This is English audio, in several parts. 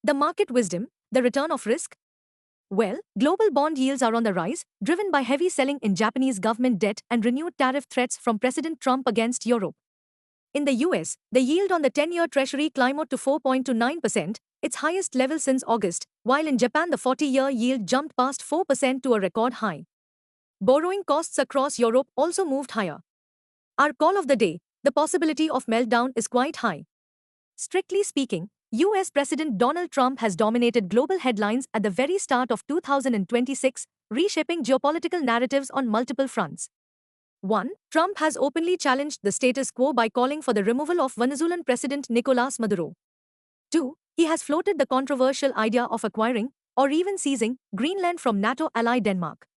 The market wisdom, the return of risk? Well, global bond yields are on the rise, driven by heavy selling in Japanese government debt and renewed tariff threats from President Trump against Europe. In the US, the yield on the 10-year Treasury climbed to 4.29%, its highest level since August, while in Japan the 40-year yield jumped past 4% to a record high. Borrowing costs across Europe also moved higher. Our call of the day, the possibility of meltdown is quite high. Strictly speaking, US President Donald Trump has dominated global headlines at the very start of 2026, reshaping geopolitical narratives on multiple fronts. 1. Trump has openly challenged the status quo by calling for the removal of Venezuelan President Nicolás Maduro. 2. He has floated the controversial idea of acquiring, or even seizing, Greenland from NATO ally Denmark.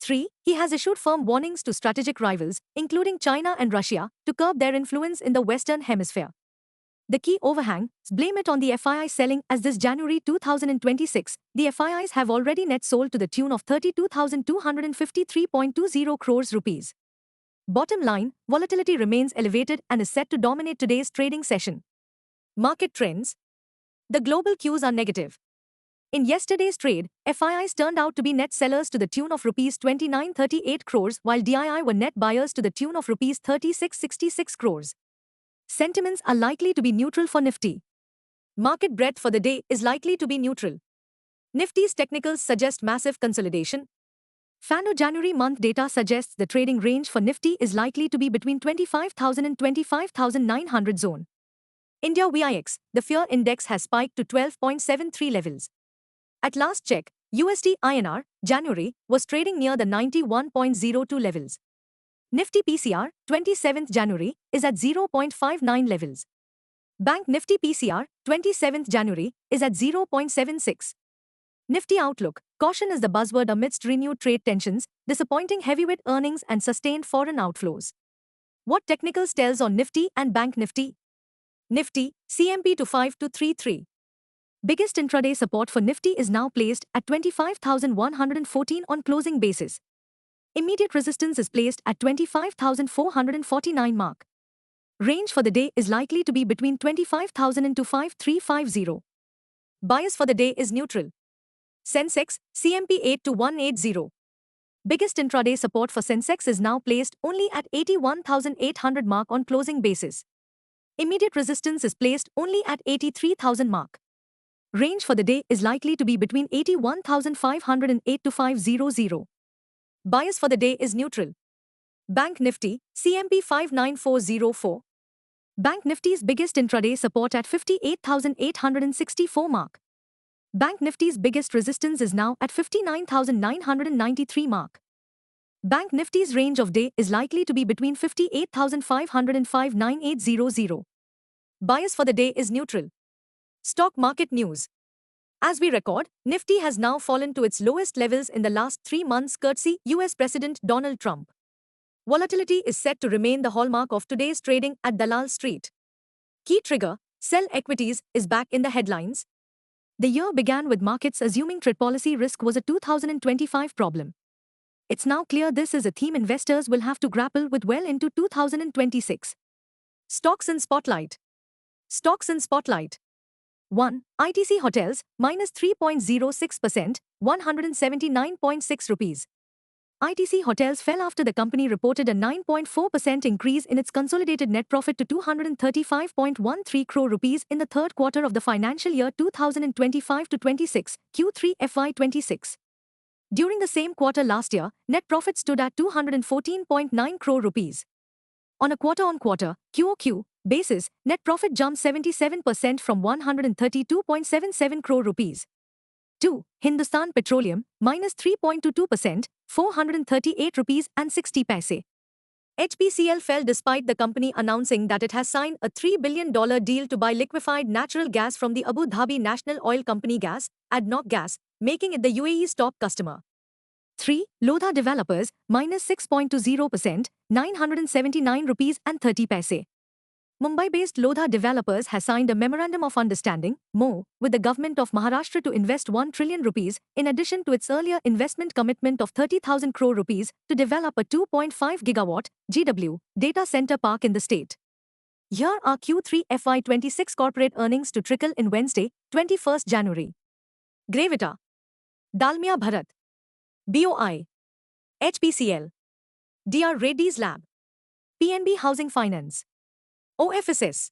3. He has issued firm warnings to strategic rivals, including China and Russia, to curb their influence in the Western Hemisphere. The key overhang, blame it on the FII selling as this January 2026, the FIIs have already net sold to the tune of 32,253.20 crores rupees. Bottom line, volatility remains elevated and is set to dominate today's trading session. Market trends. The global cues are negative. In yesterday's trade, FIIs turned out to be net sellers to the tune of rupees 2938 crores while DII were net buyers to the tune of rupees 3666 crores. Sentiments are likely to be neutral for Nifty. Market breadth for the day is likely to be neutral. Nifty's technicals suggest massive consolidation. FANO January month data suggests the trading range for Nifty is likely to be between 25,000 and 25,900 zone. India VIX, the fear index has spiked to 12.73 levels. At last check, USD INR, January, was trading near the 91.02 levels. Nifty PCR, 27th January, is at 0.59 levels. Bank Nifty PCR, 27th January, is at 0.76. Nifty outlook, caution is the buzzword amidst renewed trade tensions, disappointing heavyweight earnings and sustained foreign outflows. What technicals tells on Nifty and Bank Nifty? Nifty, CMP to 5233. Biggest intraday support for Nifty is now placed at 25,114 on closing basis. Immediate resistance is placed at 25,449 mark. Range for the day is likely to be between 25,000 and 25,350. Bias for the day is neutral. Sensex, CMP 8 to 180. Biggest intraday support for Sensex is now placed only at 81,800 mark on closing basis. Immediate resistance is placed only at 83,000 mark. Range for the day is likely to be between 81,508 to 500. Bias for the day is neutral. Bank Nifty, CMP 59404. Bank Nifty's biggest intraday support at 58,864 mark. Bank Nifty's biggest resistance is now at 59,993 mark. Bank Nifty's range of day is likely to be between 58,500 and 59800. Bias for the day is neutral. Stock market news. As we record, Nifty has now fallen to its lowest levels in the last 3 months courtesy US President Donald Trump. Volatility is set to remain the hallmark of today's trading at Dalal Street. Key trigger, sell equities, is back in the headlines. The year began with markets assuming trade policy risk was a 2025 problem. It's now clear this is a theme investors will have to grapple with well into 2026. Stocks in spotlight. Stocks in spotlight. 1. ITC Hotels, minus 3.06%, 179.6 rupees. ITC Hotels fell after the company reported a 9.4% increase in its consolidated net profit to 235.13 crore rupees in the third quarter of the financial year 2025-26, Q3 FY26. During the same quarter last year, net profit stood at 214.9 crore rupees. On a quarter-on-quarter, QOQ, basis, net profit jumped 77% from 132.77 crore rupees. 2. Hindustan Petroleum, minus 3.22%, 438 rupees and 60 paise. HPCL fell despite the company announcing that it has signed a $3 billion deal to buy liquefied natural gas from the Abu Dhabi National Oil Company Gas, ADNOC Gas, making it the UAE's top customer. 3. Lodha Developers, minus 6.20%, 979 rupees and 30 paise. Mumbai-based Lodha Developers has signed a Memorandum of Understanding, MoU, with the government of Maharashtra to invest 1 trillion rupees, in addition to its earlier investment commitment of 30,000 crore rupees, to develop a 2.5 gigawatt (GW) data center park in the state. Here are Q3 FY26 corporate earnings to trickle in Wednesday, 21st January. Gravita, Dalmia Bharat, BOI, HPCL, DR Reddy's Lab, PNB Housing Finance, OFSS,